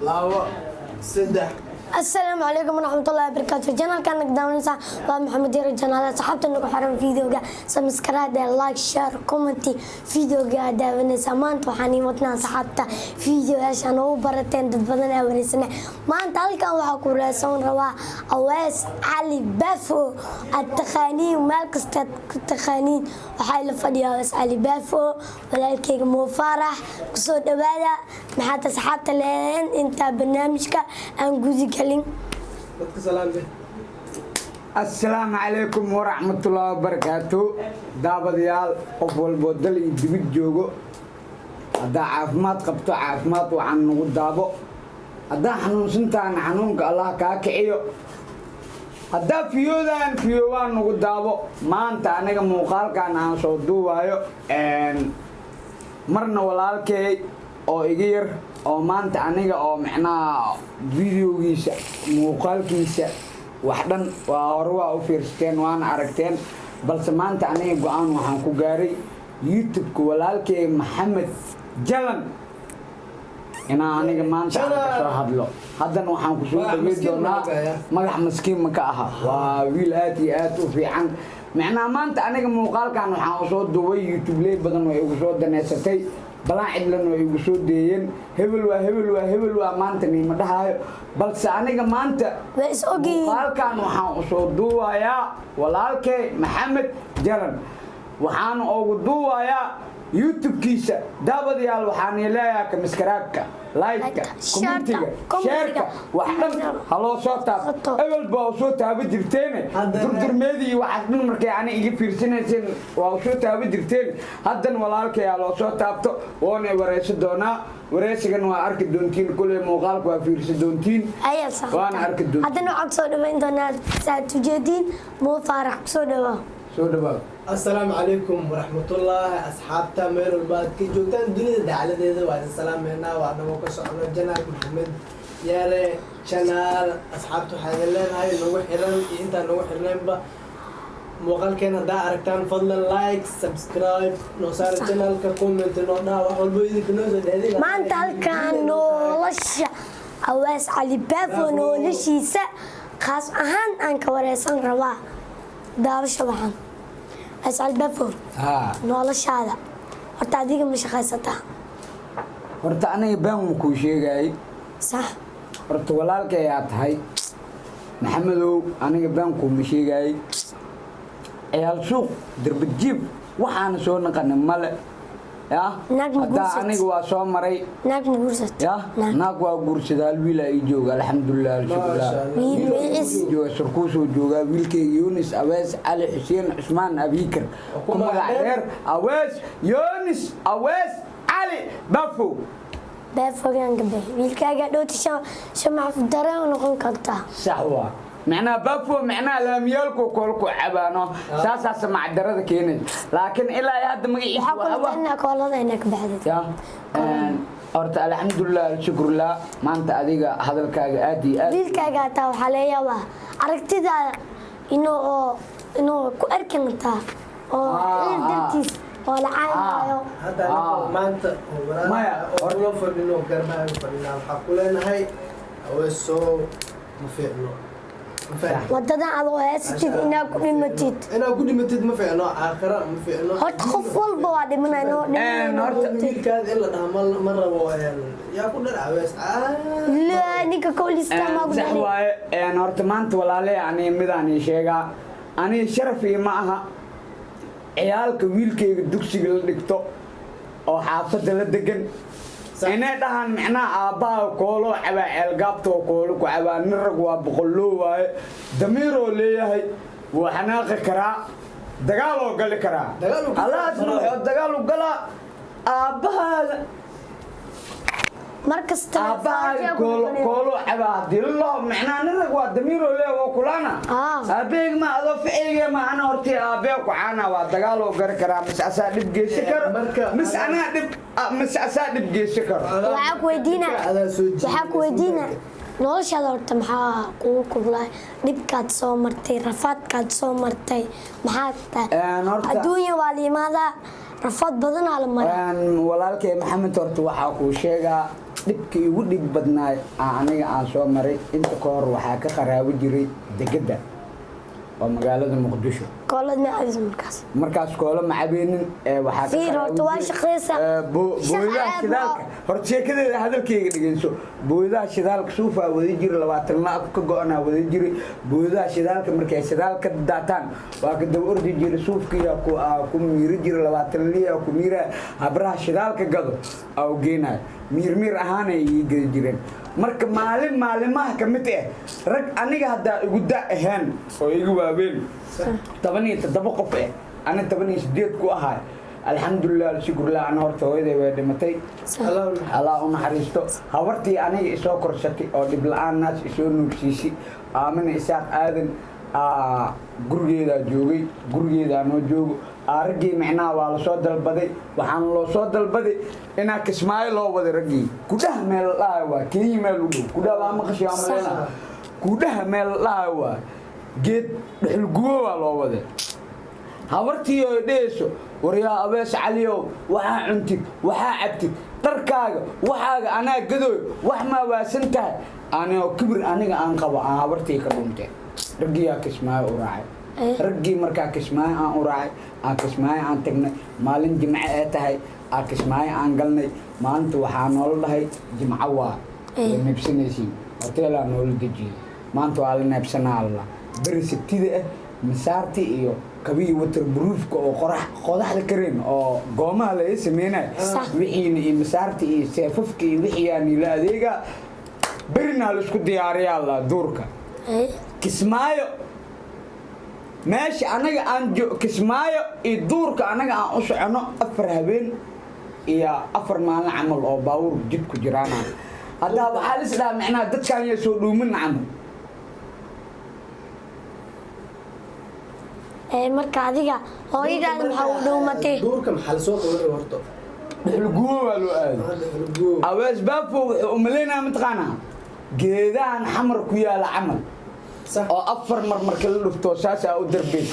labo saddex السلام عليكم ورحمة الله وبركاته جنال كان نقدر ومحمد يرى جنال صحبت إنكم حرام فيديو جا سبسكرايب لايك شير كومنتي فيديو جا دابن سامان وحني متنا صحبته فيديو عشان هو برتين تبدنا ورسنا ما أنت هلك وحكوا راسون روا أواس علي بافو التخانين ومالك التخانين وحيل فدي أواس علي بافو ولكن مو فرح قصود بعدا محتى صحبت لين أنت برنامجك أنجوزي السلام عليكم ورحمة الله وبركاته دابديال قبل بدل يدبي جوجو هذا عافمات قبته عافمات وعن نقدابه هذا حنون سنتان حنونك الله كاكعيو هذا فيوان نقدابه ما أنت أنا مقال كان عن صدو وايو مرنا ولالكي أو إجير oo maanta aniga oo macnaa videogiisa muuqaalkiisa wax dhan waa hore waa u fiirsteen waana aragteen balse maanta aniga go'aan waxaan ku gaaray YouTube-ka walaalkay Maxamed Jalan inaan aniga maanta soo hadlo haddana waxaan ku soo dhaweey doonaa magac maskiin ma ka aha waa wiil aad iyo aad u fiican macnaa maanta aniga muuqaalkan waxaan u soo duubay YouTube lay badan way ugu soo daneysatay balaan cidlan way ugu soo deeyeen hebel waa maanta niima dhahayo balse aniga maanta muuqaalkan waxaan u soo duubayaa walaalkay Maxamed Jalan waxaan ugu duubayaa YouTube-kiisa daabadayaal waxaan leeyahay ka miskaraabka like-ka commentiga share-ka wax dhan haloo soo taabto ebel baa soo taaba jirteen durdurmeedii waxa dhan markay aan iga fiirsanayseen waa soo taaba jirteen haddan walaalkay loo soo taabto oona wareyso doonaa wareysigan waa arki doontiin kulay muuqaalku waa fiirsi doontiin waan arki doontiin haddana waxaan soo dhaweyn doonaa saad ujeedin muu faarax soo dhawa السلام عليكم ورحمة الله أصحابتا ميرو الباد كي جوتان دنيا دعالة ديدا وعلى السلام هنا وعنا موقع على جنال محمد ياري شنال أصحابتو حاجة لين هاي نوح حرام إنتا نوح حرام با موقال كينا دا أركتان فضلا لايك سبسكرايب نوصار الجنال كومنت نونا وحول بويدي كنوزة دهدي ما انت هالكان نولش أواس علي بافو نولشيسا خاص أهان أنك وريسان روا داوش وحان أسأل بفو نولش هذا horta adiga ma shaqaysataa horta aniga baan ku sheegay sax horta walaalkay aad tahay maxamedow aniga baan ku sheegay ayal suuq darbajib waxaan soo naqan male ya hada aniga waa soo maray naag ma guursat ya naag waa guursadaa wiil ay jooga alxamdulillah jooga surkuuso jooga wiilkay Yunis Awees Ali Xuseen Usmaan Abikar kuma gaar Awees Yunis Awees Ali Bafo gaan gabe wiilkaaga dhowti shamac dareen noqon kartaa saxwa معناه بافو معناه لم يلقوا كلكو عبانو ساسا سمع درده كينن لكن الى هذا ما يحاول انك والله انك بعد يا horta alxamdulillah shukr la maanta adiga hadalkaaga aad iyo aad wiilkaaga taa waxa la yaabaa aragtida inuu ku arkinta oo dartiis oo la caayo هذا maanta oo fadhino garbaha fadhina waxa ku leenahay awesoo ma fiicno wadada adoo heesatid inaa ku dhimatid ma fiicno aakhira ma fiicno horta qof walba waa dhimanayno horta wiilkaad in la dhaha ma rabo yaa ku dhar awees la ninka koolista ma ku sax waaye horta maanta walaale ani midaan sheega ani sharaf ma aha ciyaalka wiilkayga dugsiga la dhigto oo xaafada la degan inay dhahan macnaa aabbaha koolo cabaa ceelgaabto koolo ku cabaa nin rag waa boqoloo waaye damiiroo leeyahay wuu xanaaqi karaa dagaaloo gali karaa allaasna wuxuu dagaal u galaa aabbahaaga markasta koolo cabaa haddii loo macnaa nin rag waa damiiroo leeyahay waa kulaana aabeeg ma adoo ficilgee ma ana hortii aabee ku caana waa dagaaloo gari karaa mis asaa dhib geysi karo mis anaa dhib mis asaa dhib geysi karo waxaa ku weydiina noloshaada horta maxaa kugu kublay dhibkaad soo martay rafaadkaad soo martay maxaa tahay adduunya waa la yimaadaa rafaad badanaa la maraa walaalkay Maxamed horta waxaa kuu sheegaa dhibkii ugu dhib badnaay aniga aan soo maray inta ka hor waxaa ka qaraabi jiray degedda oo magaalada muqdisho koolad ma cabis markaas koolo ma cabeenin waxaa ka fiir horta waa shaqeysa booyadaha shidaalka horta sheekadeeda hadalkayga dhegeyso booyadaha shidaalka suufaa wada jira 20 laab ka go-anaa wada jiray booyadaha shidaalka markay shidaalka daataan waa ka daba ordi jiray suufkiiya ku miiri jira 20 liya ku miira habraha shidaalka gado aw geenay miir ahaanay ii gadi jireen marka maalimaha ka mid ah rag aniga hadda igu daa ahaan oo igu waabeen 17 qof ana 18 ku ahaa alxamdulillah shukrulah ana horta hooyaday way dhimatay Allah u naxariisto habartii aniga isoo korsatay oo dib la'aan naas isoo nuugsiisay aamina isaaq aadan gurigeeda joogay gurigeeda noo joogo aragii macnaa waa la soo dalbaday waxaan loo soo dalbaday inaa kismaayo loo wada ragii gudaha meel laa waa keenyi meel u dhow gudaha waa maqashay amalena gudaha meel laa waa geed dhul guwo waa loo wada habartii oo dheeso wariyaa abees caliyow waxaa cuntid waxaa cabtid darkaaga waxaaga anaa gadooy wax ma waasan tahay anoo kibir aniga aan qabo aan habartii ka dhuntay ragiyaa kismaayo u raacay raggii markaa kismaayo aan u raacay aan kismaayo aan tagnay maalin jimce ee tahay aan kismaayo aan galnay maalinta waxaa noola dhahay jimco waa la neebsanaysiin hoteelaa noola dejiyey maanta waa la neebsanaa alla beri sabtida ah masaarti iyo kabii waterproofka oo qodaxda kareen oo goomaha laga sameynay wixiina iyo masaarti iyo seefafka iyo wixii aan ila adeega berina la isku diyaariyaa la duurka kismaayo meesha anaga aan kismaayo iyo duurka anaga aan u socono 4 habeen iyo 4 maalin camal oo baawur jid ku jiraana hadda waxa la isla macnaa dadkan ay soo dhuumin camal marka adiga hooyadaada maxaa u dhuumatay duurka maxaa soo qowray horto dhulguwo waa loo aaday awees baafo wuxuu umaleynaa mataqaanaa geedaan xamar ku yaala camal oo 4 mar marka la dhufto saas u darbeys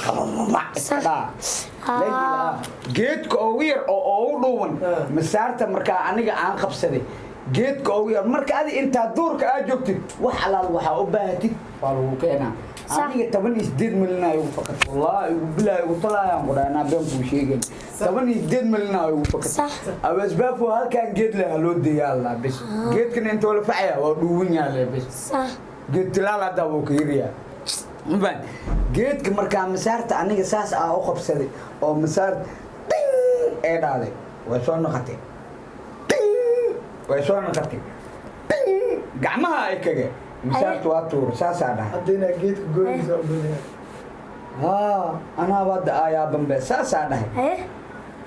geedka ugu yar oo u dhuuban masaarta marka aniga aan qabsaday geedka ugu yar marka adi inta duurka aad joogtid wax alaal waxa u baahatid waa lagu keenaa aniga 18 milyan ay ugu fakat wallahi ugu bilaa ugu talaayaan quraana been ku sheegeen 18 milyan ay ugu fakat abees baafo halkaan geed leh loo diyaala bis geedkan inta wala facaya waa dhuuban yahay bis geed tilaal hada uu ka yiriyaa mban geedka markaa masaarta aniga saas ah u qabsaday oo masaar ee dhaaday way soo noqotay gacmaha ay kaga masaarta waa tuur saas ah dhahay hadina geedka gooyaysa oo beenaya ana wada ayaa bambe saas ah dhahay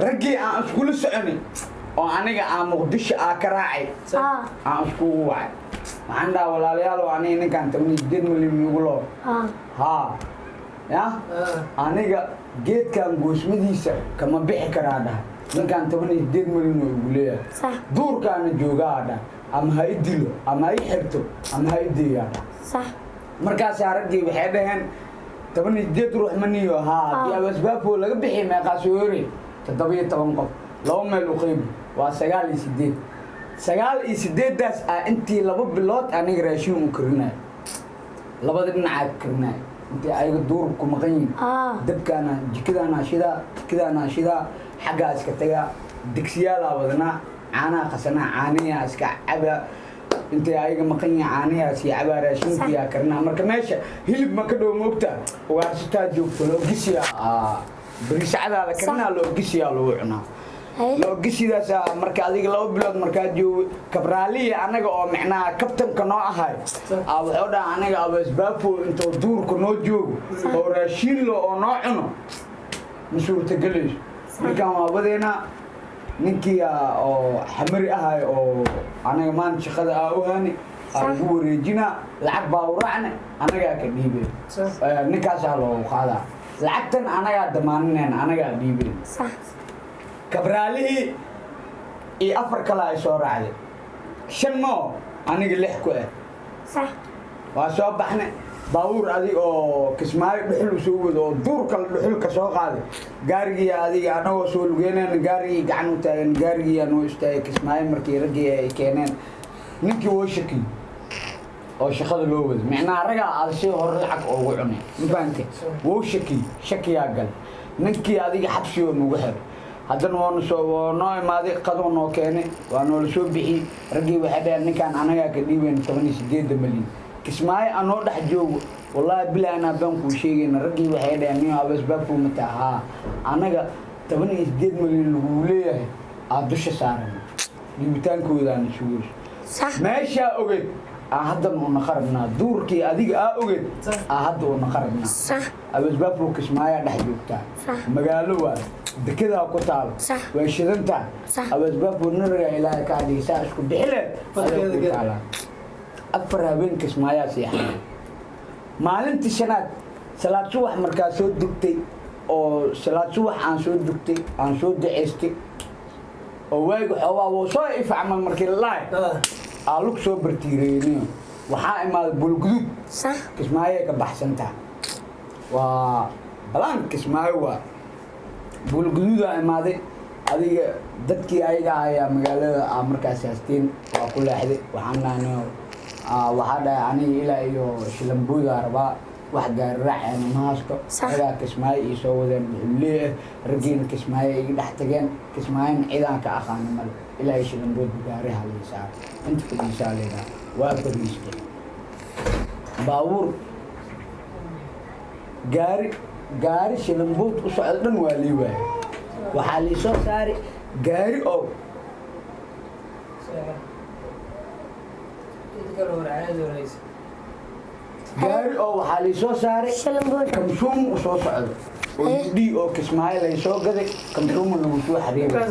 ragii aan isku soconay oo aniga aan muqdisho ka raacay aan isku wacay waxaan dhahay walaalayaal aniga ninkan 18 milyan ugu loo ya aniga geedkan goosmadiisa kama bixi karaa dhahay ninkan 18 milyan ugu leeyahay duurkaana joogaa dhahay ama ha idilo ama ay xirto ama ha idiyaa صح markaas ragii waxay dhaheen 18 ruux maniyo haddii asbaabo laga bixi meeqaas weeri 17 qof laba meel u qayb waa 9 daas intii laba bilood aniga raashin u karinaay labada dhinac karinaay intii ay duur ku maqan dabkana jikadana shida xaga iska taga digsiyaal wadana caana qasana caaniya iska caba intii ayaga maqan caaniya si caba raashinkiya karina marka meesha hilib ma ka dhow moogta ugaarsitaa joogto loo gisiya bariisada la karina loo gisiya loo cunaa loo gisidaas marka adiga laba bilood marka joog kabraaliya anaga oo macnaa kabtanka noo ahay wuxuu dhaa anaga abasbaafo inta duurka noo joogo oo raashin loo oo noo cuno masuurta galeeyo marka waabadeena ninkii oo xamari ahay oo anaga maan shaqada u haani ugu wareejina lacag baa u raacna anaga ka dhiibay ninkaas loo qaada lacagtan anaga damaaneen anaga dhiibay kabraalihi iyo afar kala ay soo raacday shan mo aniga 6 ku صح waa soo baxnay baawur adiga oo kismaayo dhuxul soo wado duurka dhuxul ka soo qaaday gaarigii adiga anagoo soo lugeynaan gaarigii gacan u taagan gaarigii anoo istaagay kismaayo markii ragii ay keeneen ninkii woo shaki oo shaqada loo wada micnaha ragaa aad shay hore lacag ugu cunay ma fahamtay woo shakiyaa gal ninkii adiga xabsi oo nagu xir haddana waa noo imaaday qadoo noo keenay waa noola soo bixiyey raggii waxay dhaheen ninkaan anagaa ka dhiibayn 18 malyan kismaayo anoo dhex joogo wallaahi bilaa anaa baan kuu sheegayna raggii waxay dhaheen nin abasbaabkuu mataa haa anaga 18 malyan lagu leeyahay aad dusha saaran dhiibitaankoodaana sugayso meeshaa ogeed haddana una qarabnaa duurkii adiga ogeed hadda una qarabnaa abasbaabkuu kismaayaa dhex joogtaa magaalo waa dekedaa ku taal way shidantaa abasbaabkuu naragaa ilaahay ka dhigaysaa isku bixileed afar habeen kismaayaa seexanay maalintii shanaad salaad subax markaa soo dugtay oo salaad subax aan soo dugtay aan soo daceystay oo waagi xoogaa wuu soo ifacmal markii lalahay lug soo bartiireyniyo waxaa imaaday bulguduud kismaayo ka baxsantaa waa balaan kismaayo waa bulguduudaa imaaday adiga dadkii ayaga ayaa magaalada markaas haasteen waa ku leexday waxaan nahnay waxaa dhahay aniga ilaa iyo shilambuudaa rabaa wax gaari raaceen ma haasto ayagaa kismaayo ii soo wadeen buxulee raggiina kismaayo iga dhex tageen kismaayona cidaan ka aqaana male ilaa iyo shilambuud gaariha laga saaro inta fadhiisaa leedaha waa fadhiistay baabuur gaari shilambuud u socda dhan waa lii waayay waxaa lii soo saari gaari oo waxaa lii soo saaray kamsuum u soo socdo oo d oo kismaayo lay soo gaday kamsuuma lagu soo xariiray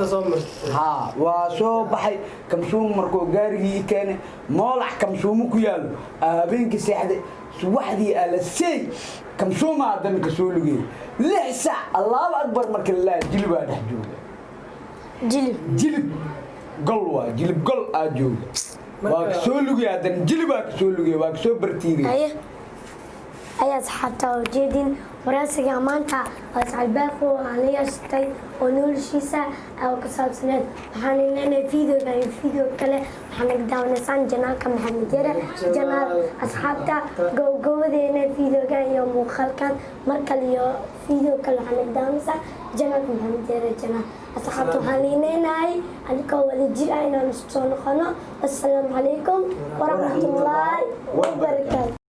haa waa soo baxay kamsuum markuu gaarigii keenay moolax kamsuumo ku yaalo habeenkii seexday subaxdii alasey kamsuuma haddana ka soo lugay 6 saac allahu akbar marka la jilibaa dhex jooga jilib gol waa jilib gol aa jooga waa ka soo lugay haddana jilibaa ka soo lugay waa ka soo bartiiray ayaa asxaabta ujeedin waraysiga maanta asxaabbaafo aan la yeeshtay oo noloshiisa oo ka saabsaneed waxaan leenahay video kale waxaan naga daawanaysaan janaalka maxamed yare janaal asxaabta gowgawadeena videoga iyo muuqaalkan mar kale iyo video kale waxaan naga daawanaysaa janaalka maxamed yare janaal asxaabta waxaan leenahay adigoo wada jir ah inaan isku soo noqono assalaamu calaykum waraxmatullaahi wabarakaatu